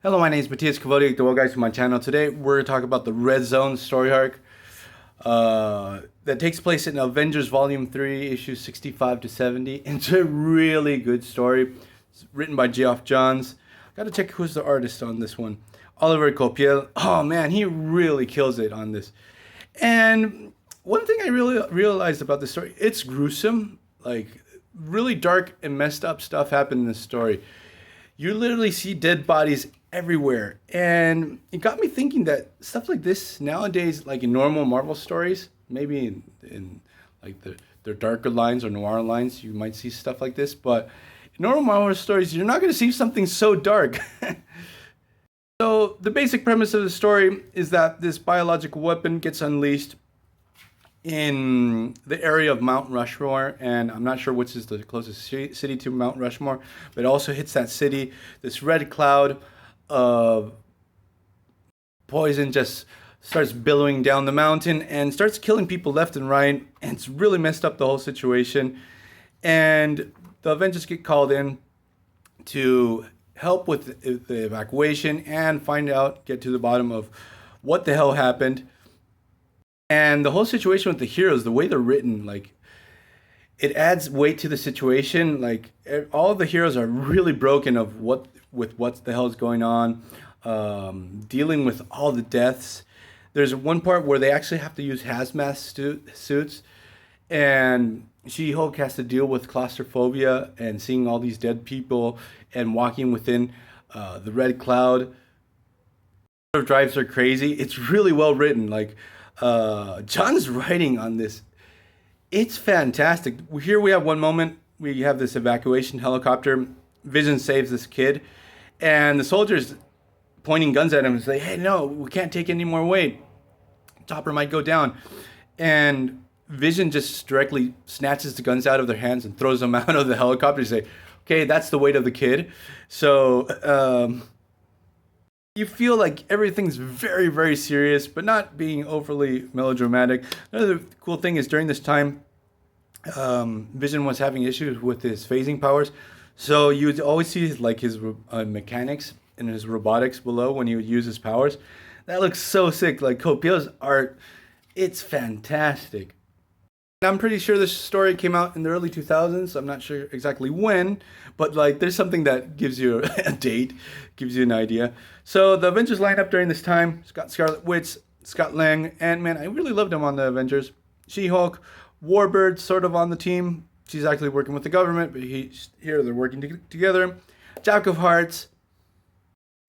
Hello, my name is Matthias Kavodi. Welcome guys to my channel. Today we're going to talk about the Red Zone story arc that takes place in Avengers Volume 3, issues 65 to 70. It's a really good story. It's written by Geoff Johns. Got to check who's the artist on this one. Olivier Coipel. Oh man, he really kills it on this. And one thing I really realized about this story, it's gruesome. Like, really dark and messed up stuff happened in this story. You literally see dead bodies everywhere, and it got me thinking that stuff like this nowadays, like in normal Marvel stories, maybe in like the darker lines or noir lines, you might see stuff like this, but in normal Marvel stories, you're not going to see something so dark. So the basic premise of the story is that this biological weapon gets unleashed in the area of Mount Rushmore, and I'm not sure which is the closest city to Mount Rushmore, but it also hits that city. This red cloud of poison just starts billowing down the mountain and starts killing people left and right, and it's really messed up the whole situation. And the Avengers get called in to help with the evacuation and get to the bottom of what the hell happened. And the whole situation with the heroes, the way they're written, like, it adds weight to the situation. Like, all the heroes are really broken of what the hell is going on, dealing with all the deaths. There's one part where they actually have to use hazmat suits, and She-Hulk has to deal with claustrophobia and seeing all these dead people and walking within the red cloud. Drives her crazy. It's really well written. Like, John's writing on this, it's fantastic. Here we have one moment, we have this evacuation helicopter. Vision saves this kid, and the soldiers pointing guns at him and say, hey, no, we can't take any more weight. Chopper might go down. And Vision just directly snatches the guns out of their hands and throws them out of the helicopter to say, okay, that's the weight of the kid. So you feel like everything's very, very serious, but not being overly melodramatic. Another cool thing is during this time, Vision was having issues with his phasing powers. So you would always see his mechanics and his robotics below when he would use his powers. That looks so sick. Like, Coipel's art, it's fantastic. I'm pretty sure this story came out in the early 2000s. I'm not sure exactly when, but like, there's something that gives you a date, gives you an idea. So the Avengers line up during this time: Scarlet Witch, Scott Lang, Ant-Man. I really loved him on the Avengers. She-Hulk, Warbird, sort of on the team. She's actually working with the government, but here they're working together. Jack of Hearts,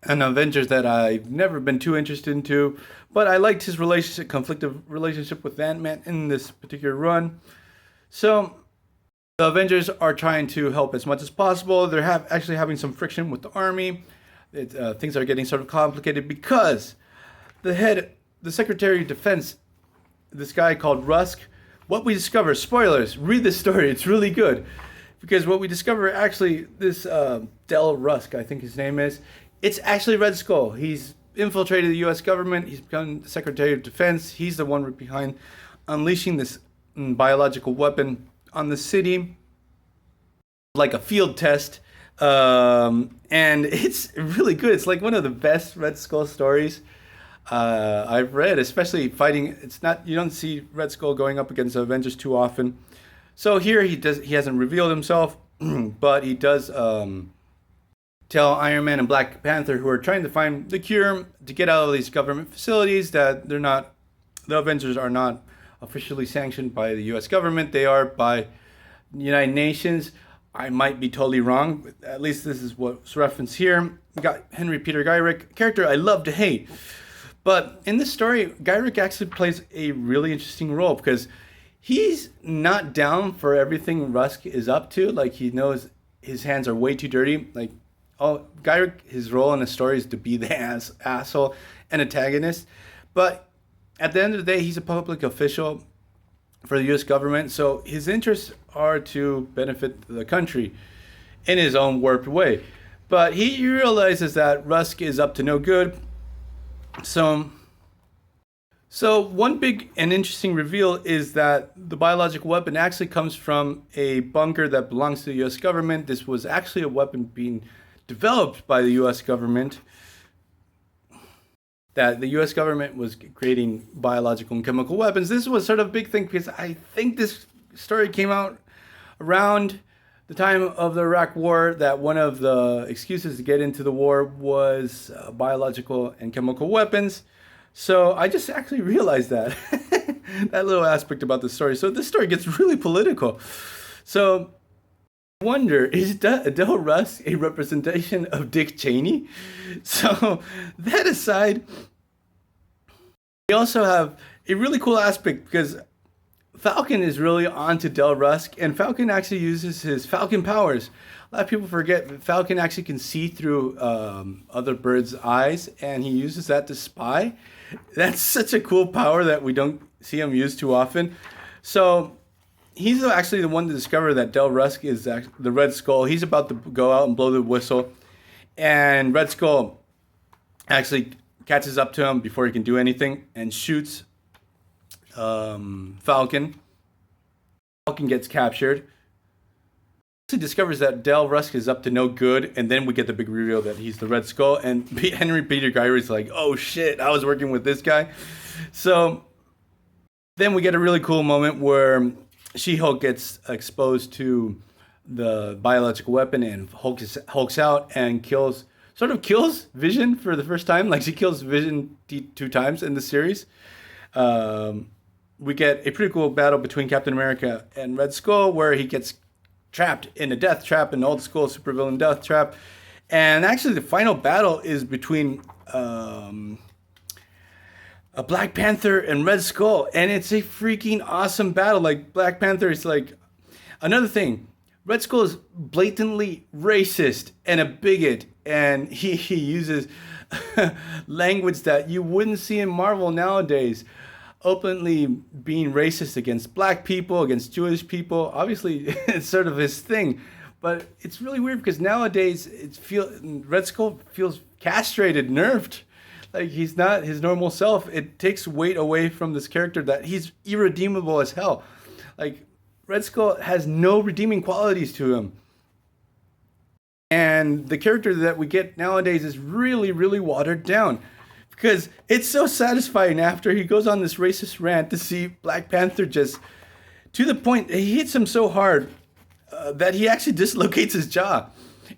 an Avengers that I've never been too interested into, but I liked his conflictive relationship with Ant-Man in this particular run. So the Avengers are trying to help as much as possible. They're actually having some friction with the army. Things are getting sort of complicated because the Secretary of Defense, this guy called Rusk, what we discover, spoilers, read this story, it's really good. Because what we discover, actually, this Del Rusk, I think his name is, it's actually Red Skull. He's infiltrated the U.S. government. He's become the Secretary of Defense. He's the one behind unleashing this biological weapon on the city, like a field test. And it's really good. It's like one of the best Red Skull stories I've read, especially fighting. You don't see Red Skull going up against the Avengers too often. So here he hasn't revealed himself, but he does tell Iron Man and Black Panther, who are trying to find the cure to get out of these government facilities, that the Avengers are not officially sanctioned by the U.S. government. They are by the United Nations. I might be totally wrong, but at least this is what's referenced here. We got Henry Peter Gyrick, a character I love to hate. But in this story, Gyrick actually plays a really interesting role because he's not down for everything Rusk is up to. Like, he knows his hands are way too dirty. Like, Gyrick, his role in the story is to be the asshole and antagonist. But at the end of the day, he's a public official for the U.S. government. So his interests are to benefit the country in his own warped way. But he realizes that Rusk is up to no good. So one big and interesting reveal is that the biological weapon actually comes from a bunker that belongs to the U.S. government. This was actually a weapon being developed by the U.S. government that the U.S. government was creating biological and chemical weapons. This was sort of a big thing because I think this story came out around the time of the Iraq War, that one of the excuses to get into the war was biological and chemical weapons. So I just actually realized that that little aspect about the story. So this story gets really political. So I wonder, is Del Rusk a representation of Dick Cheney? So that aside, we also have a really cool aspect because Falcon is really onto Del Rusk, and Falcon actually uses his Falcon powers. A lot of people forget that Falcon actually can see through other birds' eyes, and he uses that to spy. That's such a cool power that we don't see him use too often. So he's actually the one to discover that Del Rusk is the Red Skull. He's about to go out and blow the whistle, and Red Skull actually catches up to him before he can do anything and shoots Falcon. Falcon gets captured. He discovers that Del Rusk is up to no good, and then we get the big reveal that he's the Red Skull. And Henry Peter Geiger's like, "Oh shit, I was working with this guy." So then we get a really cool moment where She-Hulk gets exposed to the biological weapon, and hulks out and kills Vision for the first time. Like, she kills Vision 2 times in the series. We get a pretty cool battle between Captain America and Red Skull, where he gets trapped in a death trap, an old school supervillain death trap. And actually, the final battle is between a Black Panther and Red Skull, and it's a freaking awesome battle. Like, Black Panther is like another thing. Red Skull is blatantly racist and a bigot, and he uses language that you wouldn't see in Marvel nowadays. Openly being racist against black people, against Jewish people. Obviously, it's sort of his thing. But it's really weird because nowadays Red Skull feels castrated, nerfed. Like, he's not his normal self. It takes weight away from this character that he's irredeemable as hell. Like, Red Skull has no redeeming qualities to him. And the character that we get nowadays is really, really watered down. Because it's so satisfying after he goes on this racist rant to see Black Panther just, to the point, he hits him so hard that he actually dislocates his jaw.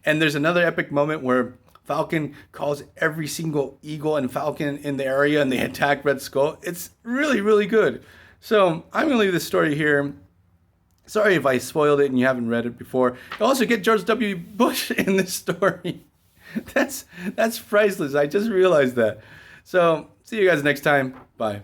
And there's another epic moment where Falcon calls every single eagle and falcon in the area, and they attack Red Skull. It's really, really good. So I'm going to leave this story here. Sorry if I spoiled it and you haven't read it before. You also get George W. Bush in this story. That's priceless. I just realized that. So see you guys next time. Bye.